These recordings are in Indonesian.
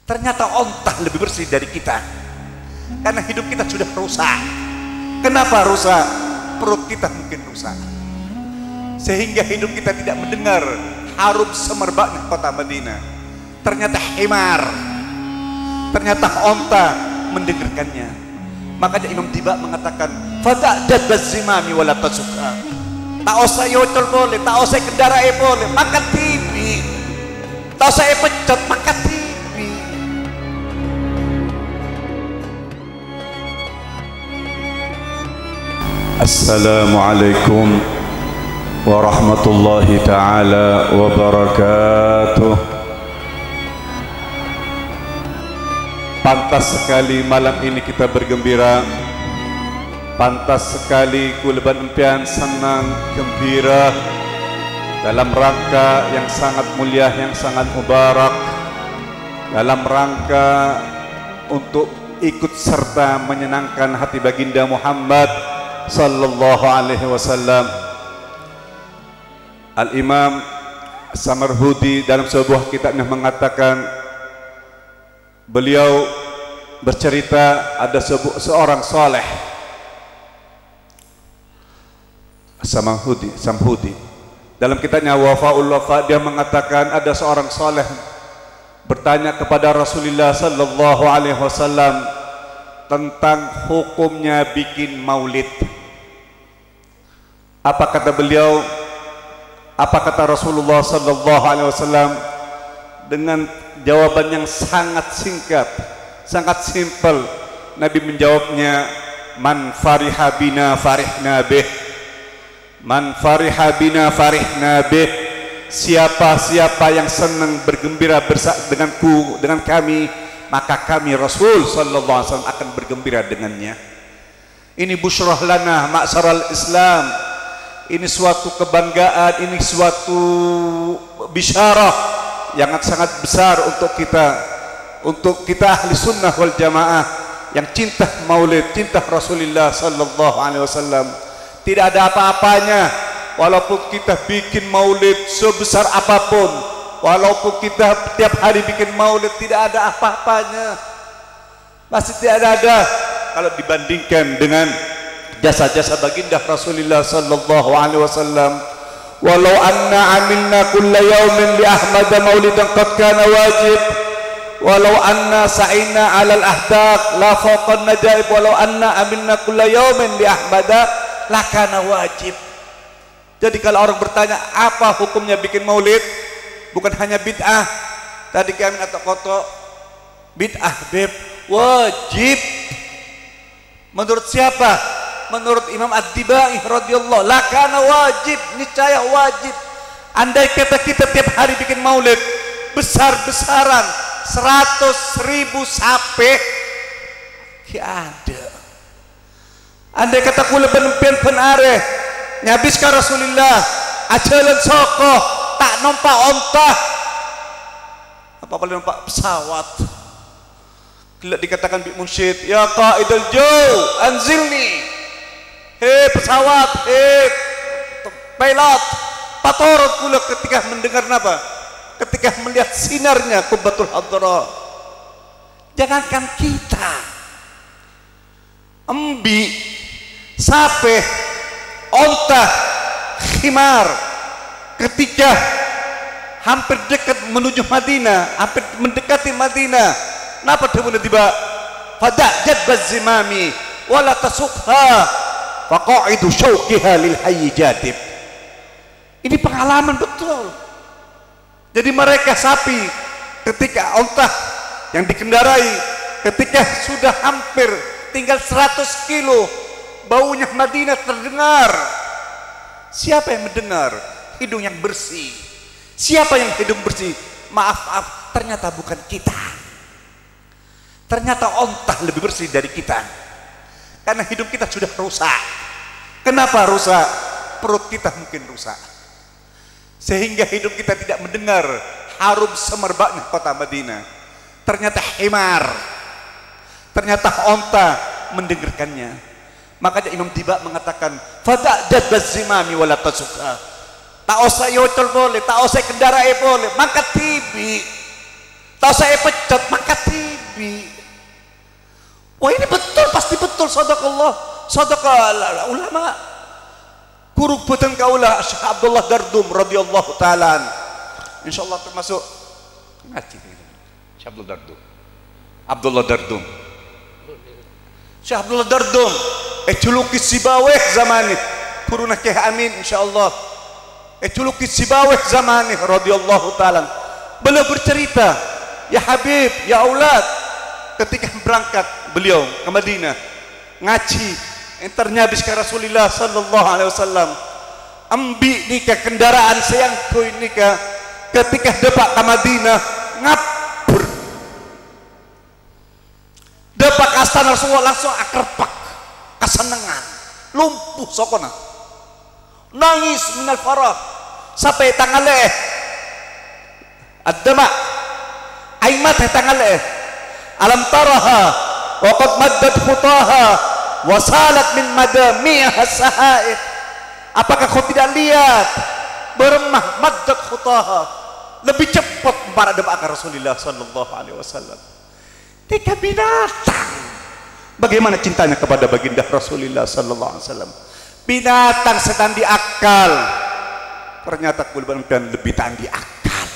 Ternyata onta lebih bersih dari kita, karena hidup kita sudah rusak. Kenapa rusak? Perut kita mungkin rusak, sehingga hidup kita tidak mendengar harum semerbaknya kota Madinah. Ternyata himar, ternyata onta mendengarkannya. Makanya Imam Tiba mengatakan, fada'dad bazimami wala tasuka. Tak usah yocol boleh, tak usah kendarai boleh, makan TV. Tak usah pencet, makan TV. Assalamualaikum warahmatullahi ta'ala wabarakatuh. Pantas sekali malam ini kita bergembira. Pantas sekali kuleban empian senang gembira dalam rangka yang sangat mulia, yang sangat mubarak, dalam rangka untuk ikut serta menyenangkan hati baginda Muhammad sallallahu alaihi wasallam. Al-Imam Samarhudi dalam sebuah kitabnya mengatakan, beliau bercerita ada seorang soleh, Samhudi dalam kitabnya Wafaul Wafa, dia mengatakan ada seorang soleh bertanya kepada Rasulullah sallallahu alaihi wasallam tentang hukumnya bikin maulid. Apa kata beliau? Apa kata Rasulullah sallallahu alaihi wasallam? Dengan jawaban yang sangat singkat, sangat simpel, Nabi menjawabnya, man fariha bina farihna bih. Man fariha bina farihna bih. Siapa-siapa yang senang bergembira denganku, dengan kami, maka kami Rasul sallallahu alaihi wasallam akan bergembira dengannya. Ini busyrah lana ma'syaral Islam. Ini suatu kebanggaan, ini suatu bisyarah yang sangat besar untuk kita ahli sunnah wal jamaah yang cinta maulid, cinta Rasulullah sallallahu alaihi wasallam. Tidak ada apa-apanya walaupun kita bikin maulid sebesar apapun, walaupun kita tiap hari bikin maulid, tidak ada apa-apanya, pasti tidak ada kalau dibandingkan dengan jasa-jasa baginda Rasulullah sallallahu alaihi wasallam. Walau anna amilna kulla yawmin li Ahmad maulidan qad kana wajib, walau anna sa'ina 'ala al-ahdaq la fawqa an-najaib, walau anna amilna kulla yawmin li Ahmad la kana wajib. Jadi kalau orang bertanya apa hukumnya bikin maulid, bukan hanya bid'ah tadi kami atau koto, bid'ah beb, wajib. Menurut siapa? Menurut Imam Ad-Dibai radhiyallahu, lakana wajib, niscaya wajib. Andai kata kita tiap hari bikin maulid besar-besaran 100.000 sape, ada. Andai kata kula ben penare nyabiskan Rasulullah ajalan soko tak nompak onta, apa paling nompak pesawat. Bila dikatakan bi mursyid, ya qaidul jaw anzilni, hei pesawat, hei pilot, patorot pula ketika mendengar apa? Ketika melihat sinarnya Qubbatul Hadra. Jangankan kita, embi, sape, onta, khimar, ketika hampir dekat menuju Madinah, hampir mendekati Madinah, kenapa tiba-tiba fada'jad bazimami wala tasukha faqa'idu syauqiha lil hayy jadib. Ini pengalaman betul. Jadi mereka sapi ketika onta yang dikendarai, ketika sudah hampir tinggal 100 kilo, baunya Madinah terdengar. Siapa yang mendengar? Hidung yang bersih. Siapa yang hidung bersih? Maaf, ternyata bukan kita. Ternyata onta lebih bersih dari kita, karena hidup kita sudah rusak. Kenapa rusak? Perut kita mungkin rusak, sehingga hidup kita tidak mendengar harum semerbaknya kota Madinah. Ternyata himar, ternyata onta mendengarkannya. Makanya Imam Tiba mengatakan, fada'dad bazimami wala tasuka. Tak usah yocol boleh, tak usah kendarai boleh, maka TV. Tak usah pencet, maka sadaqah ulama kuruk beten kaulah Syekh Abdullah Dardum radhiyallahu taala insyaallah termasuk ngaji Syekh Abdullah Dardum Syekh Abdullah Dardum culuki sibaweh zamani kuruna Syekh Amin insyaallah culuki sibaweh zamani radhiyallahu taala beliau bercerita ya Habib ya aulad ketika berangkat beliau ke Madinah ngaji entarnya habis ke Rasulullah sallallahu alaihi wasallam ambi nikah kendaraan sayang koi nikah ketika depak ke Madinah ngapur depak astana Rasulullah langsung akerpak kesenengan lumpuh sokona nangis minal farah sampai tangaleh ad-dama aimat tangaleh alam taraha wa qad maddat khutaha wa salat min madamiha sahaid apakah kau tidak lihat beremah maddat khutaha lebih cepat para debat Rasulullah sallallahu alaihi wasallam tiga binatang bagaimana cintanya kepada baginda Rasulullah sallallahu alaihi wasallam binatang setan di akal ternyata kulban dan lebih tandi akal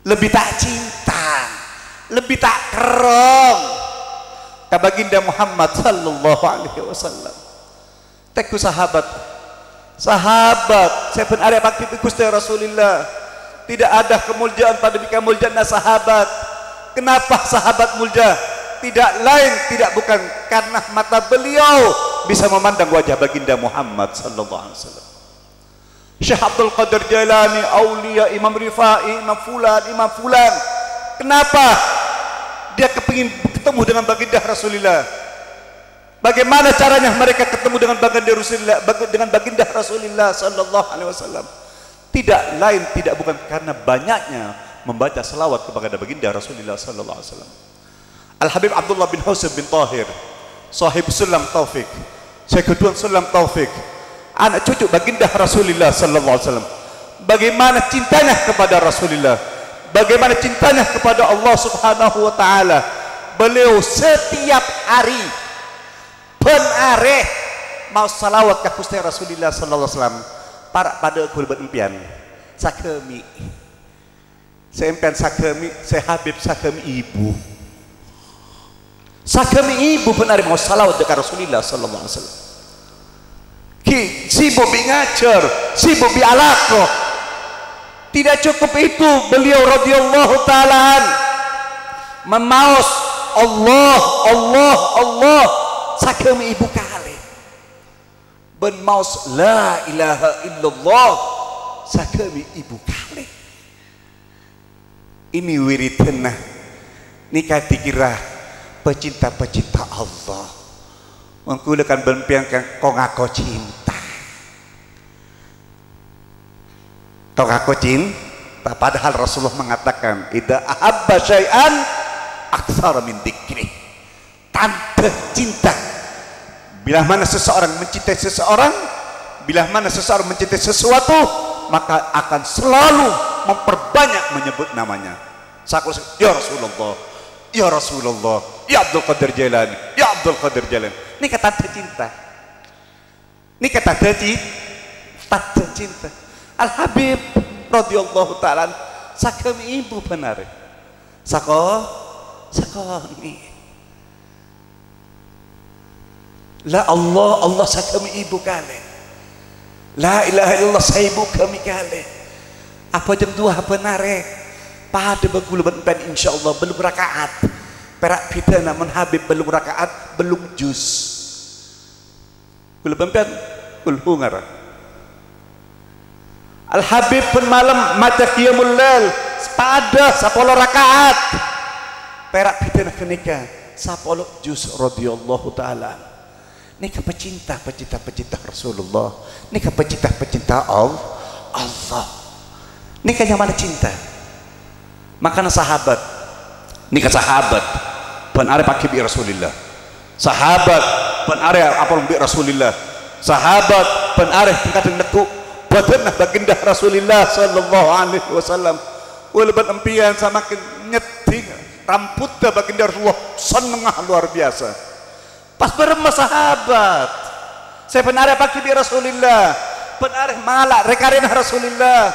lebih tak cinta lebih tak kerong ke baginda Muhammad sallallahu alaihi wasallam teku sahabat saya pun ada bakti Gusti Rasulullah tidak ada kemuliaan pada kemuliaan sahabat kenapa sahabat mulia tidak lain tidak bukan karena mata beliau bisa memandang wajah baginda Muhammad sallallahu alaihi wasallam Syekh Abdul Qadir Jailani aulia Imam Rifai Imam Fulan kenapa dia kepingin ketemu dengan baginda Rasulullah bagaimana caranya mereka ketemu dengan baginda Rasulullah sallallahu alaihi wasallam tidak lain tidak bukan karena banyaknya membaca selawat kepada baginda Rasulullah sallallahu alaihi wasallam Al-Habib Abdullah bin Husain bin Tahir sahib Sulam Taufik Syekhuddin Sulam Taufik anak cucu baginda Rasulullah sallallahu alaihi wasallam bagaimana cintanya kepada Rasulullah bagaimana cintanya kepada Allah subhanahu wa ta'ala beliau setiap hari penareh mau salawat ke Gusti Rasulullah sallallahu alaihi wasallam para pada kulban empian sakemi seempian sakemi sehabib sakemi ibu penareh mau salawat dekat Rasulullah sallallahu alaihi wasallam sibuk ngajar sibuk alaqah tidak cukup itu beliau radhiyallahu ta'ala memaus Allah sakemi ibu kali ben maus la ilaha illallah sakemi ibu kali ini wiridna nikah dikira pecinta Allah menggunakan berpiangkan kau ngaku cinta padahal Rasulullah mengatakan idza ahabba syai'an aktsara min dzikri tanda cinta bila mana seseorang mencintai seseorang bila mana seseorang mencintai sesuatu maka akan selalu memperbanyak menyebut namanya ya Rasulullah ya Rasulullah ya Abdul Qadir Jailani ya Abdul Qadir Jailani ini kata cinta ini kata cinta Al-Habib radhiyallahu ta'ala sakemi ibu benar sako ni la Allah sakemi ibu kali la ilaha illallah saibu kami kali apa jam 2 benar pada beguluban pen insyaallah belum rakaat perak pidana menhabib belum rakaat belum juz guluban pen kulhungar Al-Habib pun malam maca qiyamul lail pada 10 rakaat perak pidana kenika 10 juz radhiyallahu taala nikah pecinta Rasulullah nikah pecinta Allah nikah yang mana cinta makanya sahabat nikah sahabat pun are pakai bi Rasulullah sahabat pun are apal bi Rasulullah sahabat pun are tingkat neku badanna baginda Rasulullah sallallahu alaihi wasallam walaupun empian sama nyeting rambutnya baginda Rasulullah senengah luar biasa Pas berema sahabat. Saya benar pakai bi Rasulullah. Benar malak rekarena Rasulullah.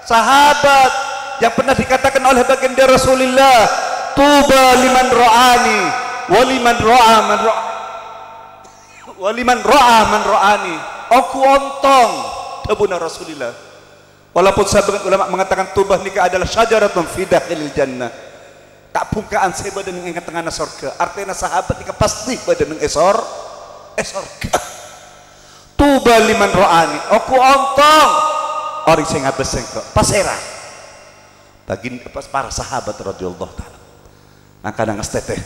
Sahabat yang pernah dikatakan oleh baginda Rasulullah, tuba liman ra'ani waliman ra'a man ra'a waliman ra'a man ra'ani. Aku ontong tabuna Rasulullah. Walaupun sebagian ulama mengatakan tuba nikah adalah syajaratun fi dakhilil jannah, tak pungkaan saya badan yang ingat tengah surga. Artinya sahabat nikah pasti badan yang surga. Tuba liman ra'ani, aku ontong orang sing ngabes engko pasera bagi para sahabat radhiyallahu taala. Nah kadang teteh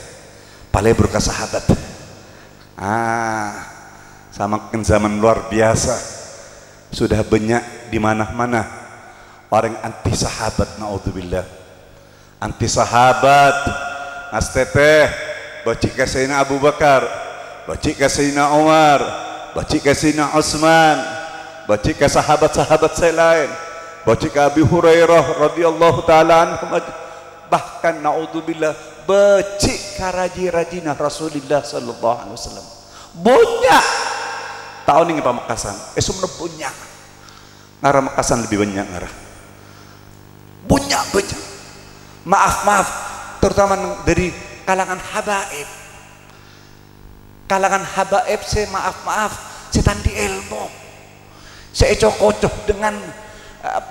palebur ka sahabat. Sama zaman luar biasa sudah banyak di mana-mana orang anti sahabat, naudzubillah. Anti sahabat teteh baci ka Sayyidina Abu Bakar, baci ka Sayyidina Umar, baci ka Sayyidina Utsman, baci ka sahabat-sahabat saya lain, baci ka Abi Hurairah radhiyallahu taala anhum, bahkan naudzubillah baci ka raji-rajina Rasulullah sallallahu alaihi wasallam. Banyak tahun ini Pamekasan esumna banyak ngarah Mekasan lebih banyak ngarah banyak maaf terutama dari kalangan habaib saya maaf saya tandi ilmu, saya cocok dengan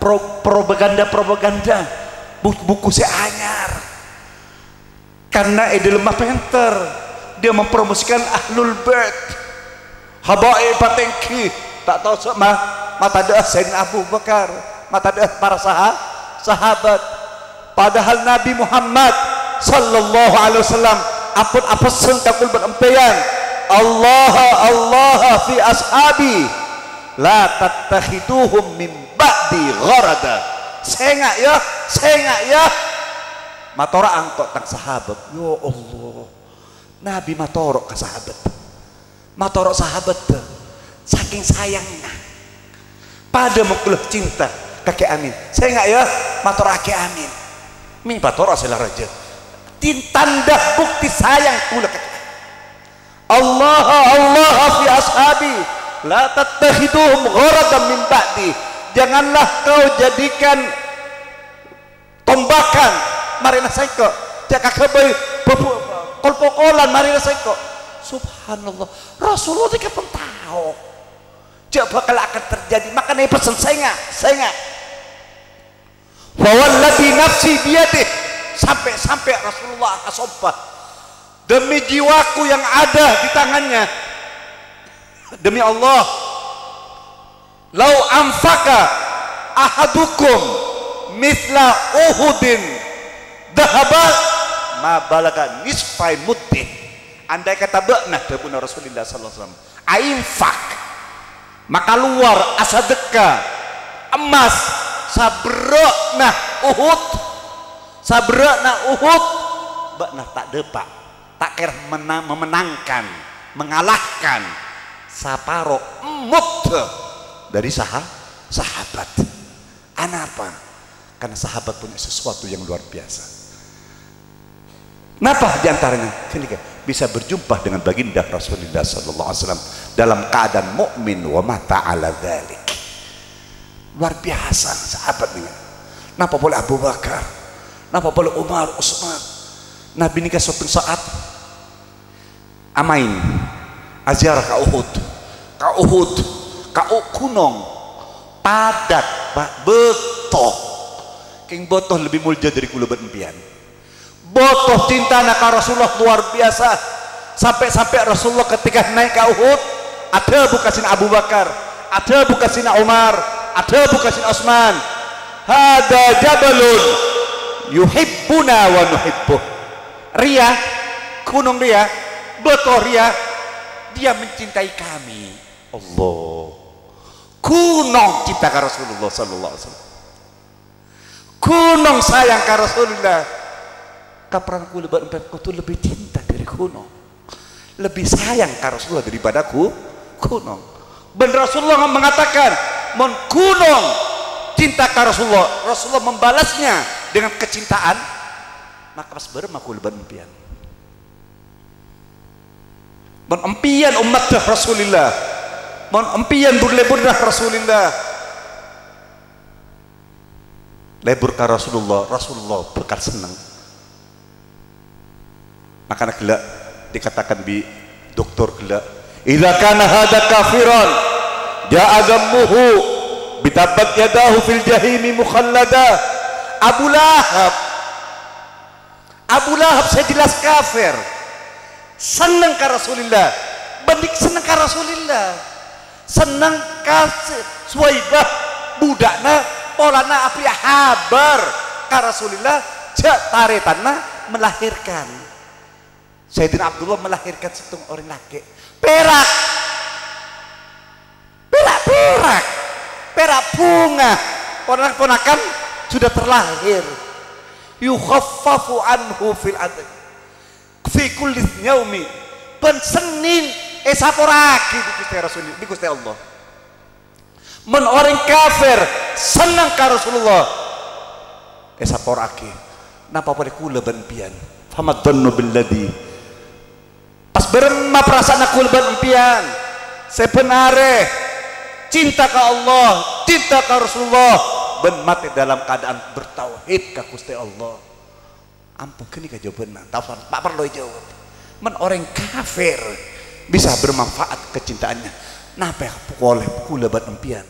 propaganda buku saya anyar karena ide lemah penter dia mempromosikan ahlul bait habaib patengki tak tahu sama mata dah Sayyidina Abu Bakar, mata dah para sahabat. Padahal Nabi Muhammad sallallahu alaihi wasallam apun apa sentakul berempean Allah fi ashabi la tattakhiduhum min ba'di gharada. Sengak ya matora angkot tang sahabat. Ya Allah, Nabi matorok ke sahabat, matorok sahabat saking sayangnya pada mengkeluh cinta kakek amin. Saya enggak ya matorok kakek amin mi matorok sila raja tanda bukti sayang pula kakek Allah fi ashabi la tattakhiduhum gharadan min ba'di. Janganlah kau jadikan tombakan marina saiko jaka kebai kol-kolan marina saiko. Subhanallah, Rasulullah tidak pun tahu coba kalau akan terjadi, makanya pesan saya wawalladzi nafsi biyadih, sampai Rasulullah asompah demi jiwaku yang ada di tangannya, demi Allah, lau anfaka ahadukum mithla uhudin dhahaba ma balaga nisfai muddin. Andai kata be'nah tabuna Rasulullah sallallahu alaihi wasallam ainfak, maka luar asadeka emas sabrekna Uhud be'nah tak depak tak kira memenangkan mengalahkan saparo emut dari sahabat. Kenapa? Karena sahabat punya sesuatu yang luar biasa. Kenapa diantaranya? Bisa berjumpa dengan baginda Rasulullah sallallahu alaihi wasallam dalam keadaan mukmin wa mata ala dzalik. Luar biasa sahabat ini. Napa boleh Abu Bakar? Napa boleh Umar, Utsman? Nabi nikah suatu saat amain aziarah ka Uhud, ka Gunung padat, betoh. King botoh lebih mulia dari kula berempian. Botoh cinta nak Rasulullah luar biasa, sampai Rasulullah ketika naik ke Uhud ada bukasin Abu Bakar, ada bukasin Umar, ada bukasin Utsman. Hada jabalun yuhibbuna wa nuhibbuh. Ria, gunung Ria, botoh Ria, dia mencintai kami. Allah, gunung cinta ke Rasulullah sallallahu alaihi wasallam, gunung sayang ke Rasulullah. Kapan aku lebih cinta dari gunung, lebih sayang ke Rasulullah daripada gunung. Ben Rasulullah mengatakan mon gunung cinta ke Rasulullah membalasnya dengan kecintaan, maka pas berem aku leban impian. mon empian umat Rasulullah, mon empian burle-burle Rasulullah, lebur ka Rasulullah berkat senang. Makanya gelak dikatakan bi dokter gelak, idza kana hada kafiran ja'a zammuhu bitabat yadahu fil jahimi mukhallada. Abu Lahab saya jelas kafir, senang ka Rasulullah, bandik senang ka Rasulullah, senang ka Suwaibah budakna polana api habar ka Rasulullah jak taretanna melahirkan. Sayyidina Abdullah melahirkan setung orang laki perak bunga, ponakan sudah terlahir. Yukhaffafu anhu fil adab fi kulli yaumi, ben Senin esaporaki di Gusti Allah. Men orang kafir senang ka Rasulullah esaporaki napa pada kula ben pian famadhannu billadhi pas berema perasaan aku leban empian sebenare cinta ke Allah, cinta ke Rasulullah, ben mati dalam keadaan bertauhid ka Gusti Allah. Ampun kini ka jawabanna tafsir Pak perlu jawab. Men orang kafir bisa bermanfaat kecintaannya. Napa boleh kula ban empian